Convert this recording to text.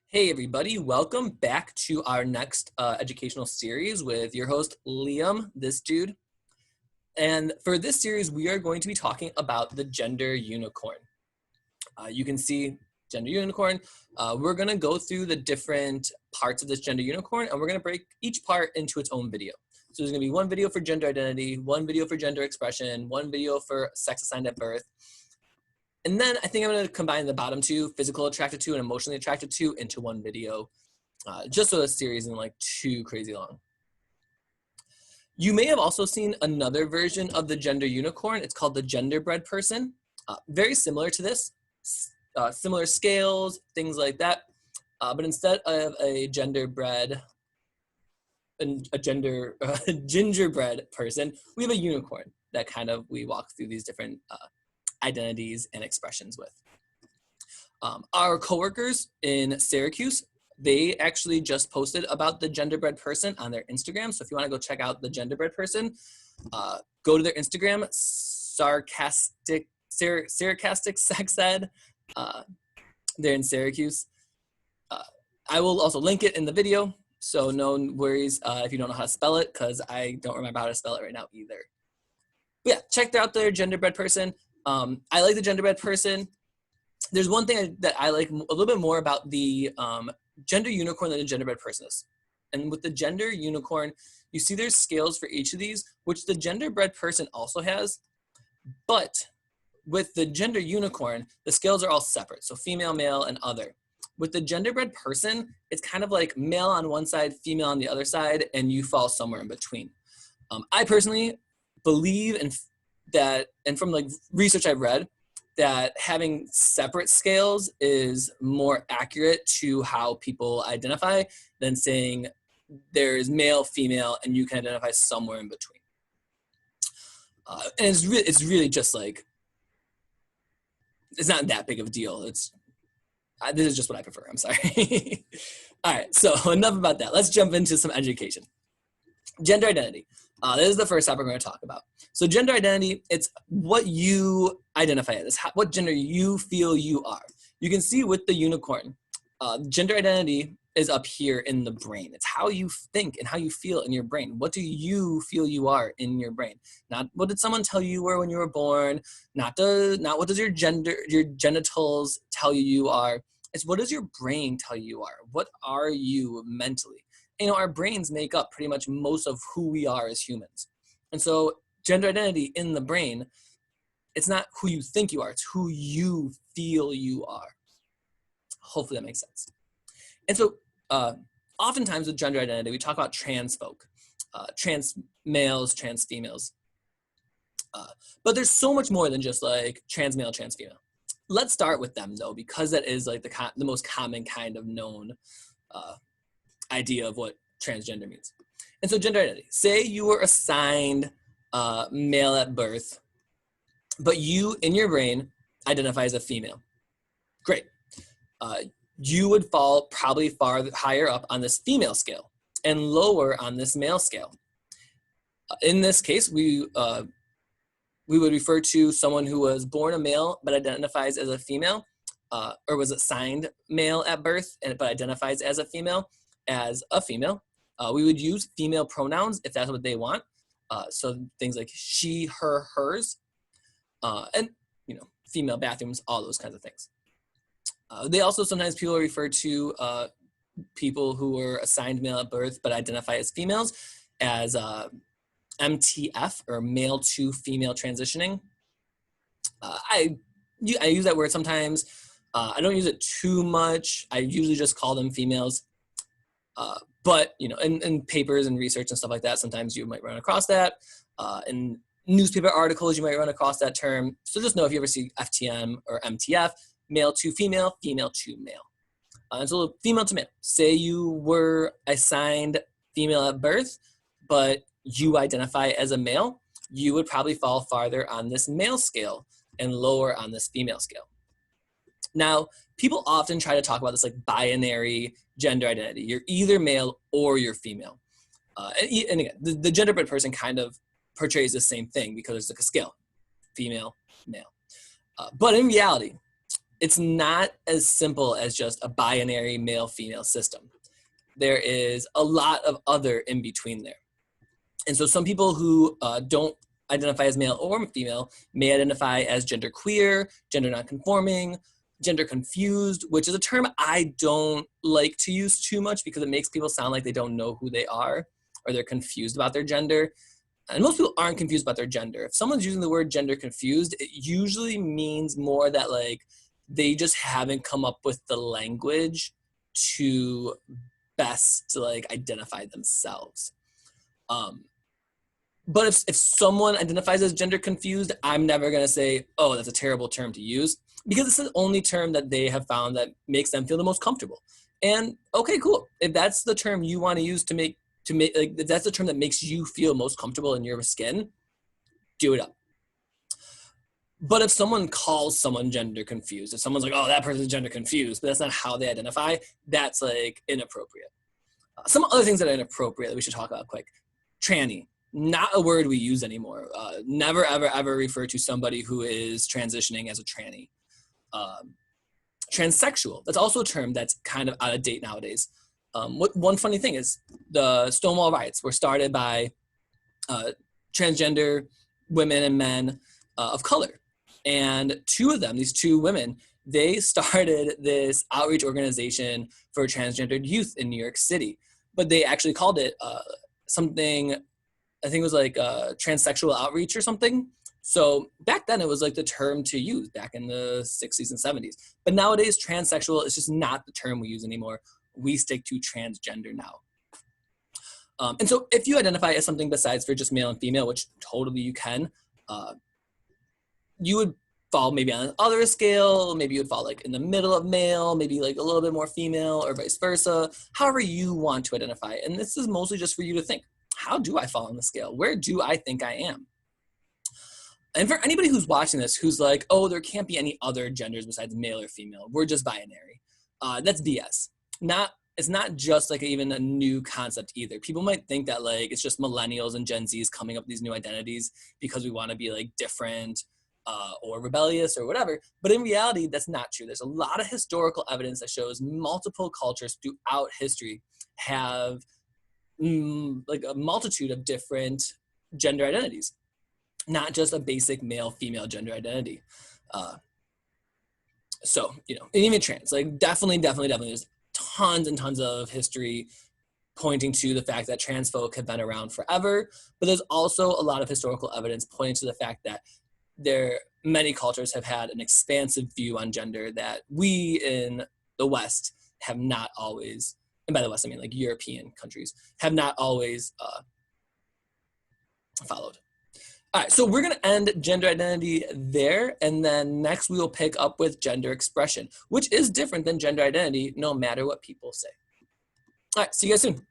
Hey everybody, welcome back to our next educational series with your host Liam, this dude. And for this series, we are going to be talking about the gender unicorn. You can see gender unicorn. We're going to go through the different parts of this gender unicorn, and we're going to break each part into its own video. So there's going to be one video for gender identity, one video for gender expression, one video for sex assigned at birth. And then I think I'm going to combine the bottom two, physical attracted to and emotionally attracted to, into one video, just so the series isn't like too crazy long. You may have also seen another version of the gender unicorn. It's called the genderbread person. Very similar to this, similar scales, things like that. But instead of a gingerbread person, we have a unicorn that kind of we walk through these different identities and expressions with. Our coworkers in Syracuse, they actually just posted about the genderbread person on their Instagram. So if you want to go check out the genderbread person, go to their Instagram, sarcastic sex ed. They're in Syracuse. I will also link it in the video. So no worries if you don't know how to spell it, because I don't remember how to spell it right now either. But yeah, check out their genderbread person. I like the genderbread person. There's one thing that I like a little bit more about the gender unicorn than the genderbread person is. And with the gender unicorn, you see there's scales for each of these, which the genderbread person also has. But with the gender unicorn, the scales are all separate. So female, male, and other. With the genderbread person, it's kind of like male on one side, female on the other side, and you fall somewhere in between. I personally believe in that, and from like research I've read, that having separate scales is more accurate to how people identify than saying there's male, female, and you can identify somewhere in between. And it's really just like, it's not that big of a deal. This is just what I prefer, I'm sorry. All right, so enough about that. Let's jump into some education. Gender identity. This is the first topic we're going to talk about. So gender identity, it's what you identify as, what gender you feel you are. You can see with the unicorn, gender identity is up here in the brain. It's how you think and how you feel in your brain. What do you feel you are in your brain? Not what did someone tell you were when you were born, not what does your genitals tell you are. It's what does your brain tell you are? What are you mentally? You know, our brains make up pretty much most of who we are as humans. And so gender identity in the brain, it's not who you think you are, it's who you feel you are. Hopefully that makes sense. And so oftentimes with gender identity, we talk about trans folk, trans males, trans females. But there's so much more than just like trans male, trans female. Let's start with them though, because that is like the most common kind of known idea of what transgender means. And so gender identity, say you were assigned male at birth, but you in your brain identify as a female. Great. You would fall probably far higher up on this female scale and lower on this male scale. In this case, we would refer to someone who was born a male but identifies as a female, or was assigned male at birth but identifies as a female. We would use female pronouns if that's what they want. So things like she, her, hers, and female bathrooms, all those kinds of things. They also sometimes people refer to people who were assigned male at birth but identify as females as MTF, or male to female transitioning. I use that word sometimes. I don't use it too much. I usually just call them females. But in papers and research and stuff like that, sometimes you might run across that. In newspaper articles, you might run across that term. So just know if you ever see FTM or MTF, male to female, female to male. And so female to male. Say you were assigned female at birth, but you identify as a male, you would probably fall farther on this male scale and lower on this female scale. Now, people often try to talk about this like binary gender identity. You're either male or you're female. And again, the genderbread person kind of portrays the same thing because it's like a scale, female, male. But in reality, it's not as simple as just a binary male-female system. There is a lot of other in between there. And so some people who don't identify as male or female may identify as genderqueer, gender nonconforming, gender confused, which is a term I don't like to use too much because it makes people sound like they don't know who they are or they're confused about their gender. And most people aren't confused about their gender. If someone's using the word gender confused, it usually means more that like they just haven't come up with the language to best to like identify themselves. But if someone identifies as gender confused, I'm never going to say, oh, that's a terrible term to use, because it's the only term that they have found that makes them feel the most comfortable. And okay, cool. If that's the term you want to use to make like, if that's the term that makes you feel most comfortable in your skin, do it up. But if someone calls someone gender confused, if someone's like, oh, that person's gender confused, but that's not how they identify, that's like inappropriate. Some other things that are inappropriate that we should talk about quick. Tranny. Not a word we use anymore. Never, ever, ever refer to somebody who is transitioning as a tranny. Transsexual, that's also a term that's kind of out of date nowadays. One funny thing is the Stonewall riots were started by transgender women and men of color. And two of them, these two women, they started this outreach organization for transgendered youth in New York City. But they actually called it something, I think it was like transsexual outreach or something. So back then it was like the term to use back in the 60s and 70s. But nowadays transsexual is just not the term we use anymore. We stick to transgender now. And so if you identify as something besides for just male and female, which totally you can, you would fall maybe on an other scale, maybe you would fall like in the middle of male, maybe like a little bit more female or vice versa, however you want to identify. And this is mostly just for you to think, how do I fall on the scale? Where do I think I am? And for anybody who's watching this, who's like, oh, there can't be any other genders besides male or female, we're just binary. That's BS. It's not just like even a new concept either. People might think that like it's just millennials and Gen Zs coming up with these new identities because we want to be like different or rebellious or whatever. But in reality, that's not true. There's a lot of historical evidence that shows multiple cultures throughout history have like a multitude of different gender identities, not just a basic male-female gender identity. So, you know, and even trans, like definitely, there's tons and tons of history pointing to the fact that trans folk have been around forever, but there's also a lot of historical evidence pointing to the fact that many cultures have had an expansive view on gender that we in the West have not always, and by the West I mean like European countries, have not always followed. All right, so we're gonna end gender identity there, and then next we will pick up with gender expression, which is different than gender identity no matter what people say. All right, see you guys soon.